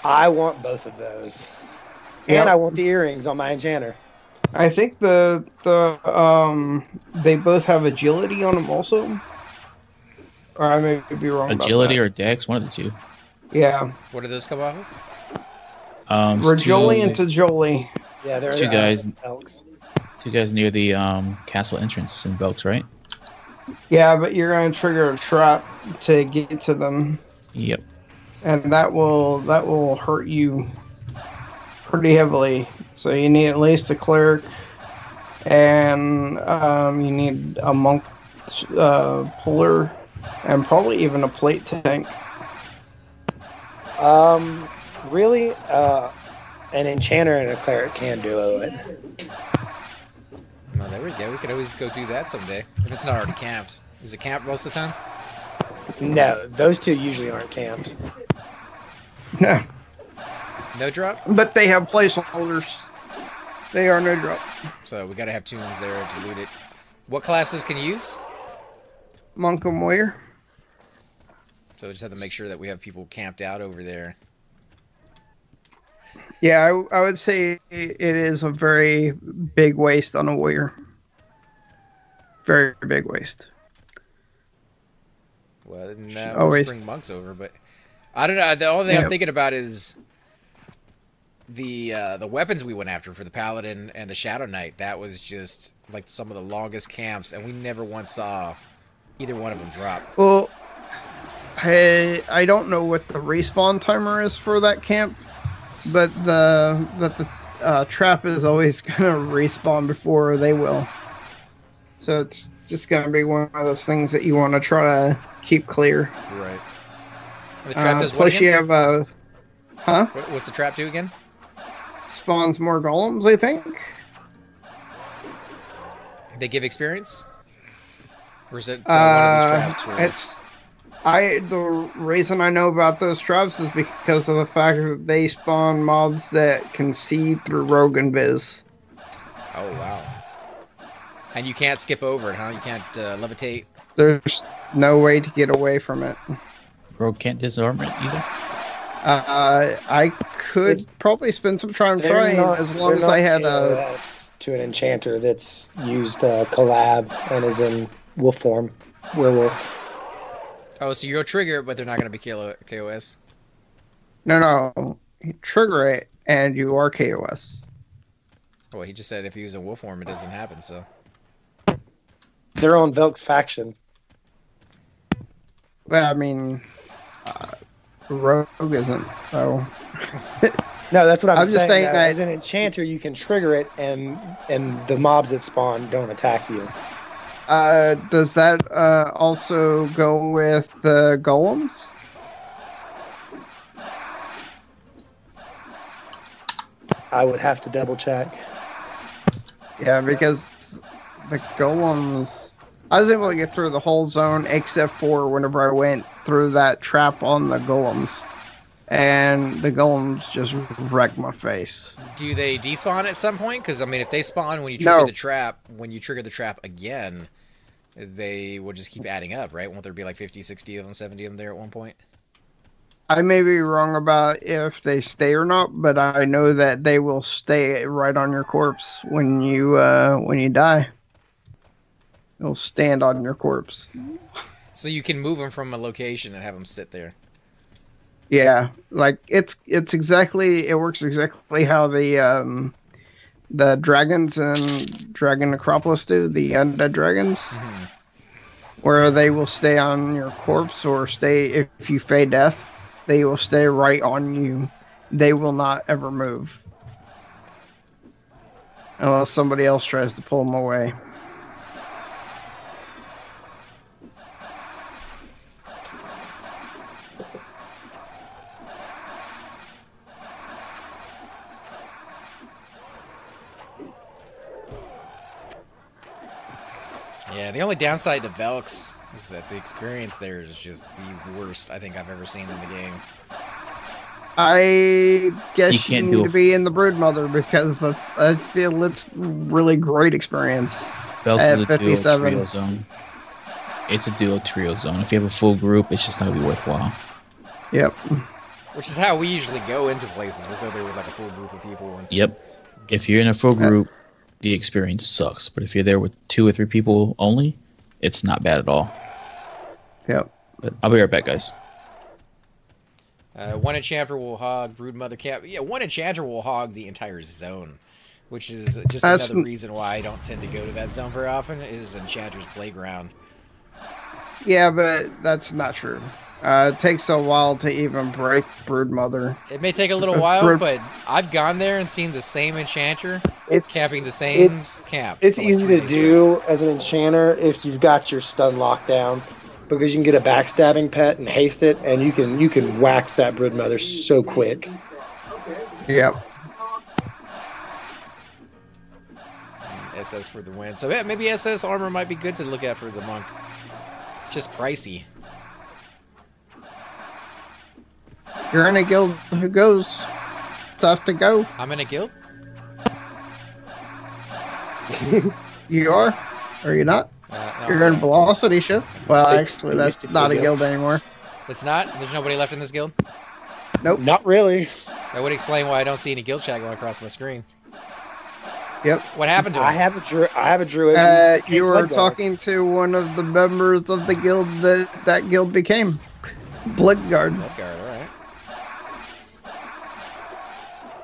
I want both of those, Yep. and I want the earrings on my enchanter. I think they both have agility on them also. Or I may be wrong. Agility about or Dex, one of the two. that. Yeah, What do those come off of? Rajoli into Jolie. Yeah, they're Two guys. Elks. Two guys near the castle entrance in Velks, right? Yeah, but you're going to trigger a trap to get to them, Yep. and that will hurt you pretty heavily. So you need at least a cleric, and you need a monk puller, and probably even a plate tank. Really, an enchanter and a cleric can do it. No, there we go. We could always go do that someday if it's not already camped. Is it camped most of the time? No, those two usually aren't camped. No, No drop. but they have placeholders. They are no drop. So we got to have tunes there to loot it. What classes can you use? Monk and warrior. So we just have to make sure that we have people camped out over there. Yeah, I would say it is a very big waste on a warrior. Very big waste. Well, now we'll Always. just bring monks over, but I don't know. The only thing I'm thinking about is the weapons we went after for the Paladin and the Shadow Knight, that was just like some of the longest camps, and we never once saw either one of them drop. Well, hey, I don't know what the respawn timer is for that camp, but the trap is always gonna respawn before they will. So it's just gonna be one of those things that you want to try to keep clear. Right. And the trap does what plus again? You have a What's the trap do again? Spawns more golems, I think. They give experience, or is it one of these traps? The reason I know about those traps is because of the fact that they spawn mobs that can see through rogue and viz. Oh wow! And you can't skip over it, huh? You can't levitate. There's no way to get away from it. Rogue can't disarm it either. I could probably spend some time trying, as long as I had a to an enchanter that's used collab and is in wolf form, werewolf. Oh, so you'll trigger it, but they're not going to be KOS? No. You trigger it, and you are KOS. Well, he just said if you use a wolf form, it doesn't happen, so... They're on Velk's faction. Well, I mean... Rogue isn't, so... No, that's what I'm saying. Just saying that as an enchanter, you can trigger it, and the mobs that spawn don't attack you. Does that also go with the golems? I would have to double check. Yeah, because the golems... I was able to get through the whole zone except for whenever I went through that trap on the golems. And the golems just wrecked my face. Do they despawn at some point? Because, I mean, if they spawn when you trigger the trap, again, they will just keep adding up, right? Won't there be like 50, 60 of them, 70 of them there at one point? I may be wrong about if they stay or not, but I know that they will stay right on your corpse when you die. They'll stand on your corpse. So you can move them from a location and have them sit there. Yeah, like it works exactly how the dragons and Dragon Necropolis do, the undead dragons, where they will stay on your corpse or stay if you fade death, they will stay right on you. They will not ever move unless somebody else tries to pull them away. Yeah, the only downside to Velk's is that the experience there is just the worst I think I've ever seen in the game. I guess you need to be in the Broodmother because I feel it's really great experience at 57. Duo zone. It's a duo trio zone. If you have a full group, it's just not going to be worthwhile. Yep. Which is how we usually go into places. We'll go there with like a full group of people. And yep. If you're in a full group, the experience sucks. But if you're there with 2 or 3 people only, it's not bad at all. Yep. But I'll be right back, guys. One enchanter will hog Broodmother camp. Yeah, one enchanter will hog the entire zone, which is just another reason why I don't tend to go to that zone very often, is Enchanter's Playground. Yeah, but that's not true. It takes a while to even break Broodmother. It may take a little while, but I've gone there and seen the same enchanter camping the same camp. It's easy to do as an enchanter if you've got your stun lockdown, because you can get a backstabbing pet and haste it, and you can wax that Broodmother so quick. Yep. SS for the win. So yeah, maybe SS armor might be good to look at for the monk. It's just pricey. You're in a guild who goes. Tough to go. I'm in a guild? You are? Or you not? No, You're in Velocity Ship. Well, actually, that's not a guild anymore. It's not? There's nobody left in this guild? Nope. Not really. That would explain why I don't see any guild chat going across my screen. Yep. What happened to him? I have a druid. You were talking to one of the members of the guild that guild became. Bloodguard. Bloodguard, alright.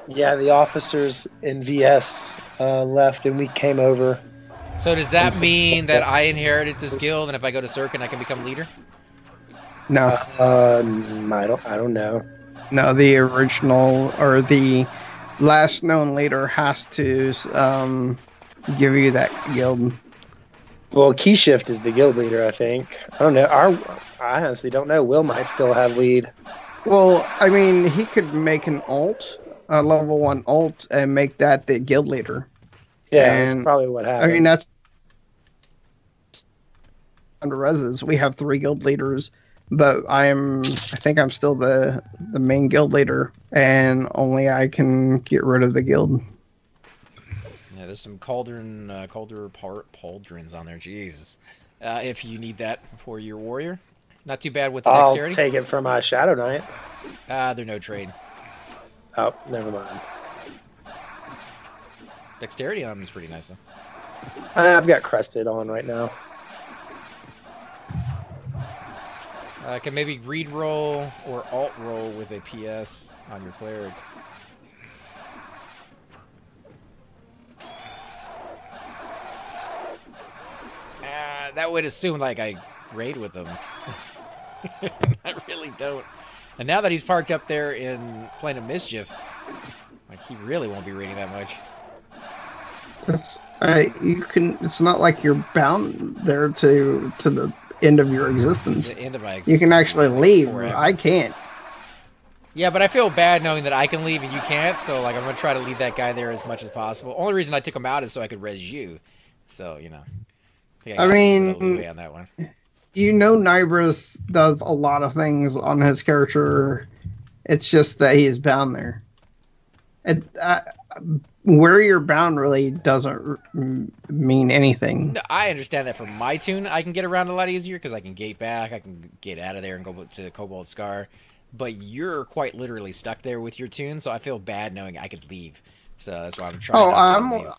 Yeah, the officers in VS left, and we came over. So does that mean that I inherited this guild, and if I go to Circuit, I can become leader? No. I don't know. No, the original or the last known leader has to give you that guild. Well, Key Shift is the guild leader, I think. I don't know. I honestly don't know. Will might still have lead. Well, I mean, he could make an ult, a level 1 ult, and make that the guild leader. Yeah, and, that's probably what happened. I mean, that's under Reses. We have 3 guild leaders, but I think I'm still the main guild leader, and only I can get rid of the guild. Yeah, there's some pauldrons on there. Jesus, if you need that for your warrior, not too bad with the dexterity. I'll take it from my Shadow Knight. They're no trade. Oh, never mind. Dexterity on them is pretty nice though. I've got Crested on right now. I can maybe read roll or alt roll with a PS on your cleric. That would assume like I raid with him. I really don't. And now that he's parked up there in Plane of Mischief, like he really won't be raiding that much. It's not like you're bound there to the end of your existence. The end of my existence. You can actually leave. Forever. I can't. Yeah, but I feel bad knowing that I can leave and you can't, so like I'm gonna try to leave that guy there as much as possible. Only reason I took him out is so I could res you. So, you know. I mean, on that one. You know, Nybris does a lot of things on his character. It's just that he is bound there. Where you're bound really doesn't mean anything. No, I understand that for my tune, I can get around a lot easier because I can gate back, I can get out of there and go to Cobalt Scar. But you're quite literally stuck there with your tune, so I feel bad knowing I could leave. So that's why I'm trying.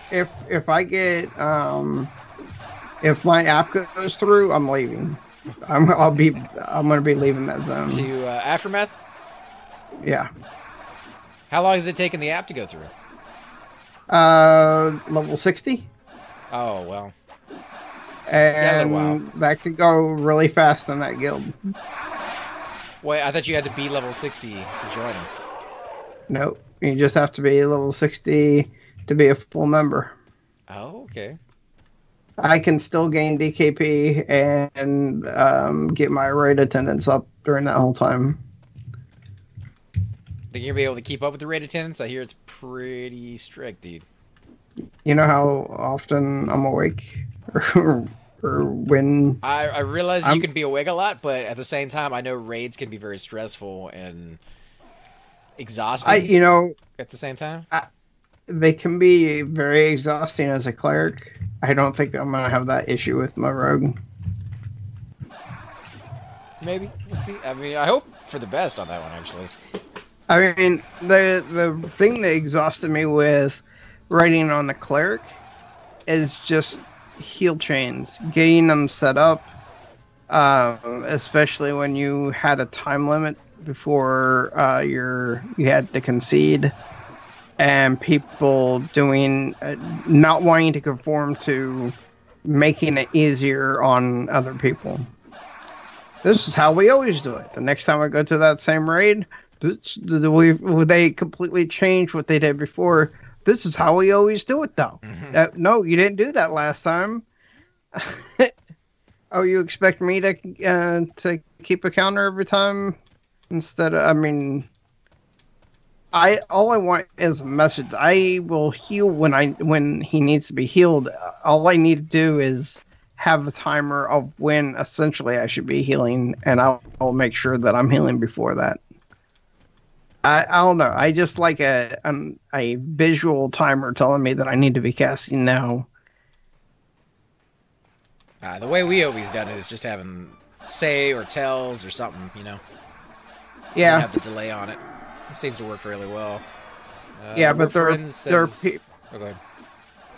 If I get if my app goes through, I'm leaving. I'm gonna be leaving that zone. To Aftermath? Yeah. How long has it taken the app to go through? Level 60. Oh, well. And that could go really fast in that guild. Wait, I thought you had to be level 60 to join him. Nope. You just have to be level 60 to be a full member. Oh, okay. I can still gain DKP and get my raid attendance up during that whole time. Think you're gonna be able to keep up with the raid attendance? I hear it's pretty strict, dude. You know how often I'm awake? or when... I realize you can be awake a lot, but at the same time, I know raids can be very stressful and exhausting at the same time. They can be very exhausting as a cleric. I don't think I'm going to have that issue with my rogue. Maybe. We'll see. I mean, I hope for the best on that one, actually. I mean, the thing that exhausted me with writing on the cleric is just heal chains. Getting them set up, especially when you had a time limit before you had to concede. And people doing not wanting to conform to making it easier on other people. This is how we always do it. The next time I go to that same raid, they completely change what they did before. This is how we always do it, though. Mm-hmm. No, you didn't do that last time. Oh, you expect me to keep a counter every time instead of? I mean. All I want is a message. I will heal when he needs to be healed. All I need to do is have a timer of when essentially I should be healing, and I'll make sure that I'm healing before that. I don't know. I just like a visual timer telling me that I need to be casting now. The way we always done it is just having say or tells or something, you know. Yeah. Have the delay on it. It seems to work fairly well. Yeah, but there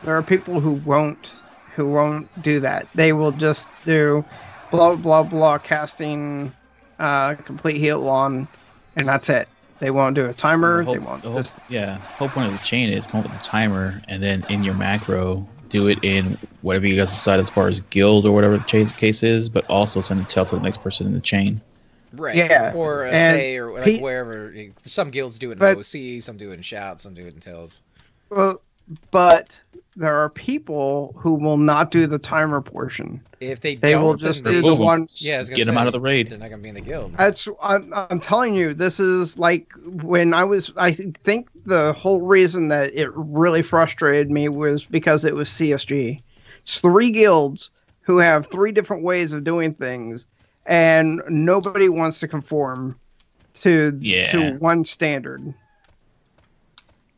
are people who won't do that. They will just do blah blah blah casting complete heal on, and that's it. They won't do a timer. The whole point of the chain is come up with a timer, and then in your macro, do it in whatever you guys decide as far as guild or whatever the case is, but also send a tell to the next person in the chain. Right. Yeah. Or a say, or like wherever. Some guilds do it in OC, some do it in shout, some do it in tells. Well, but there are people who will not do the timer portion. If they will just do the one. Yeah, get them out of the raid. They're not gonna be in the guild. I'm telling you, this is like when I think the whole reason that it really frustrated me was because it was CSG. It's 3 guilds who have 3 different ways of doing things, and nobody wants to conform to one standard.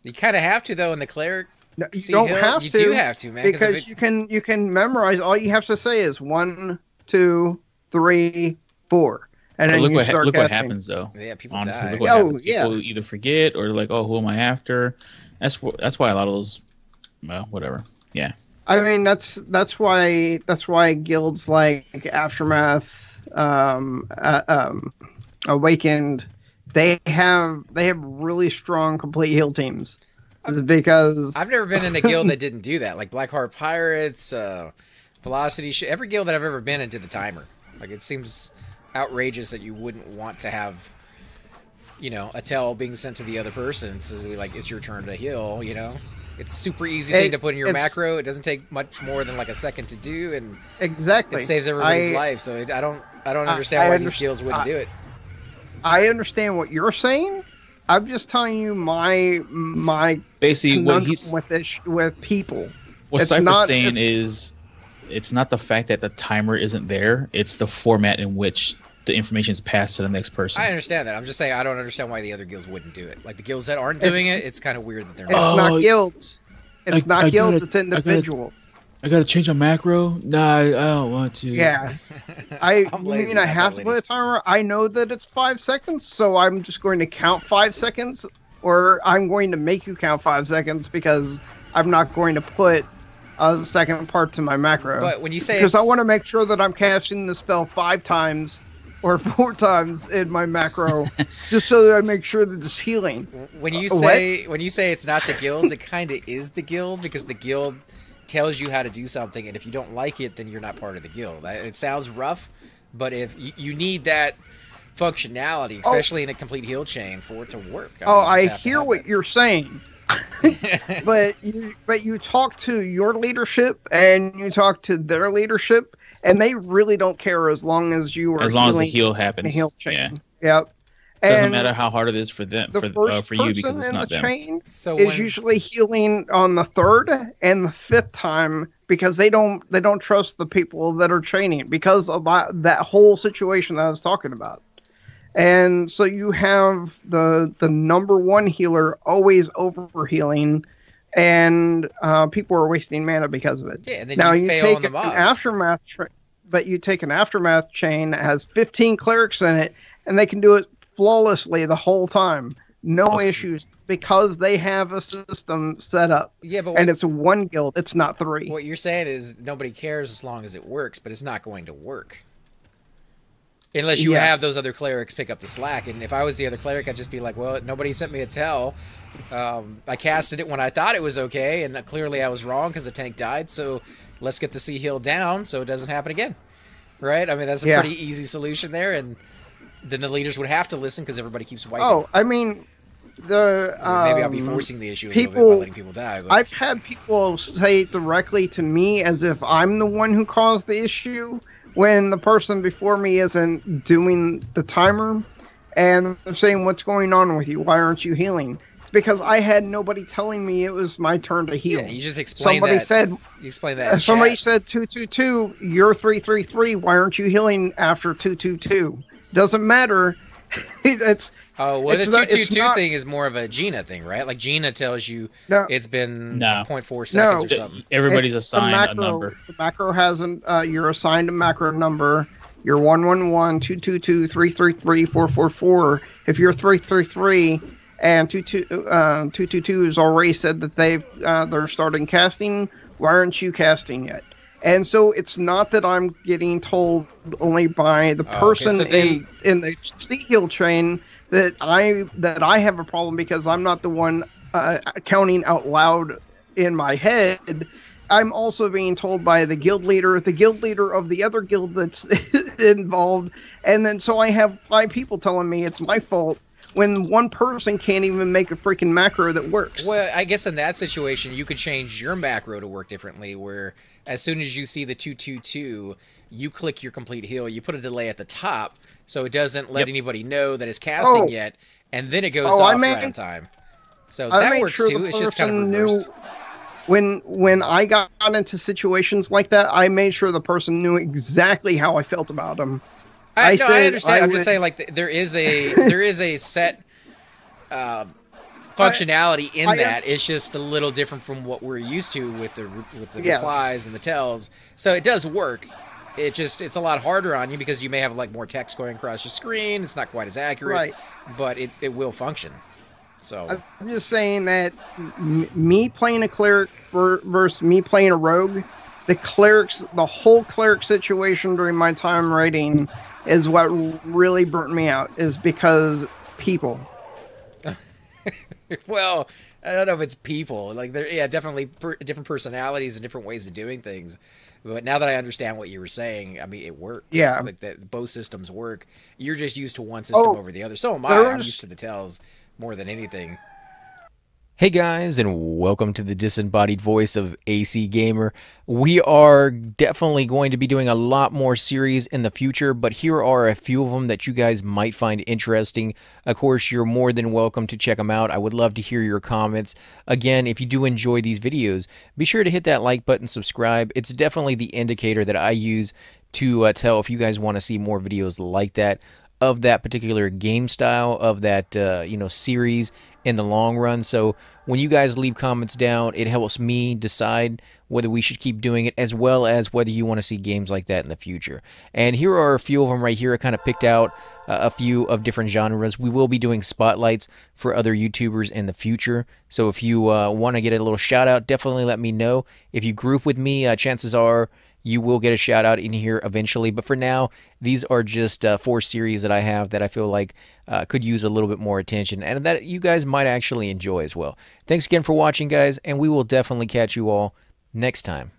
You kind of have to, though, in the cleric. No, you don't have to. You do have to, man. Because you can memorize. All you have to say is 1, 2, 3, 4, and then you start look casting. what happens, though. Yeah, people honestly, die. Look what happens. People either forget or like, oh, who am I after? That's why a lot of those. Well, whatever. Yeah. I mean, that's why guilds like Aftermath, Awakened, they have really strong complete heal teams. Because I've never been in a guild that didn't do that. Like Blackheart Pirates, Velocity. Every guild that I've ever been in did the timer. Like, it seems outrageous that you wouldn't want to have, a tell being sent to the other person to be like, it's your turn to heal. It's a super easy thing to put in your macro. It doesn't take much more than like a second to do, and exactly it saves everybody's life. So I don't understand why these guilds wouldn't do it. I understand what you're saying. I'm just telling you my basically what he's with people. What Cypher's saying is, it's not the fact that the timer isn't there; it's the format in which the information is passed to the next person. I understand that. I'm just saying I don't understand why the other guilds wouldn't do it. Like the guilds that aren't doing it, it's kind of weird that they're not. It's not guilds. It's not guilds. It's individuals. I gotta change a macro. Nah, I don't want to. Yeah, I have to put a timer. I know that it's 5 seconds, so I'm just going to count 5 seconds, or I'm going to make you count 5 seconds because I'm not going to put a second part to my macro. But when you say because I want to make sure that I'm casting the spell 5 times or 4 times in my macro, just so that I make sure that it's healing. When you say it's not the guilds, it kind of is the guild, because the guild tells you how to do something, and if you don't like it, then you're not part of the guild. It sounds rough, but if you need that functionality, especially in a complete heal chain, for it to work. I hear what you're saying. but you talk to your leadership and you talk to their leadership, and they really don't care as long as you are. As long as the heal happens. Heal chain. Yeah. Yep. Doesn't matter how hard it is for them, for you, because it's not them. Chain is usually healing on the 3rd and the 5th time, because they don't trust the people that are training, because of that whole situation that I was talking about. And so you have the number 1 healer always over healing, and people are wasting mana because of it. Yeah, and then now you take an aftermath, but you take an aftermath chain that has 15 clerics in it, and they can do it flawlessly the whole time, no issues, because they have a system set up. Yeah, but and it's 1 guild, it's not 3. What you're saying is nobody cares as long as it works, but it's not going to work unless you have those other clerics pick up the slack. And if I was the other cleric, I'd just be like, well, nobody sent me a tell. I casted it when I thought it was okay, and clearly I was wrong because the tank died, so let's get the C heal down so it doesn't happen again. Right? I mean, that's a pretty easy solution there, and then the leaders would have to listen because everybody keeps wiping. Oh, I mean, maybe I'll be forcing the issue a little bit by letting people die. But I've had people say directly to me as if I'm the one who caused the issue, when the person before me isn't doing the timer, and they're saying, "What's going on with you? Why aren't you healing?" It's because I had nobody telling me it was my turn to heal. Yeah, you just explained that. You explained that. Somebody said 222. You're 333. Why aren't you healing after 222? Doesn't matter. The 222 thing is more of a Gina thing, right? Like Gina tells you it's been 0.4 seconds or something. Everybody's assigned a number. The macro hasn't. You're assigned a macro number. You're 111, 222, 333, 444. If you're 333 and 222 has already said that they're starting casting, why aren't you casting yet? And so it's not that I'm getting told only by the person in the C heal chain that I have a problem because I'm not the one counting out loud in my head. I'm also being told by the guild leader of the other guild that's involved, and then so I have 5 people telling me it's my fault when one person can't even make a freaking macro that works. Well, I guess in that situation, you could change your macro to work differently, where as soon as you see the 222, you click your complete heal, you put a delay at the top, so it doesn't let anybody know that it's casting yet, and then it goes off right on time. So that works too. It's just kind of reversed. When I got into situations like that, I made sure the person knew exactly how I felt about them. I understand. I'm just saying, like, there is a set functionality in that. It's just a little different from what we're used to with the replies and the tells. So it does work. It's a lot harder on you because you may have like more text going across your screen. It's not quite as accurate, but it will function. So I'm just saying that me playing a cleric versus me playing a rogue, the whole cleric situation during my time writing is what really burnt me out, is because people. Well, I don't know if it's people. Like, definitely different personalities and different ways of doing things. But now that I understand what you were saying, I mean, it works. Yeah. Like, both systems work. You're just used to one system over the other. So am I. I'm used to the tells more than anything. Hey guys, and welcome to the disembodied voice of AC Gamer. We are definitely going to be doing a lot more series in the future, but here are a few of them that you guys might find interesting. Of course, you're more than welcome to check them out. I would love to hear your comments. Again, if you do enjoy these videos, be sure to hit that like button, subscribe. It's definitely the indicator that I use to tell if you guys want to see more videos like that, of that particular game style, of that series in the long run. So when you guys leave comments down, it helps me decide whether we should keep doing it, as well as whether you want to see games like that in the future. And here are a few of them right here. I kind of picked out a few of different genres. We will be doing spotlights for other YouTubers in the future. So if you want to get a little shout out, definitely let me know. If you group with me, chances are you will get a shout out in here eventually. But for now, these are just 4 series that I have that I feel like could use a little bit more attention, and that you guys might actually enjoy as well. Thanks again for watching, guys, and we will definitely catch you all next time.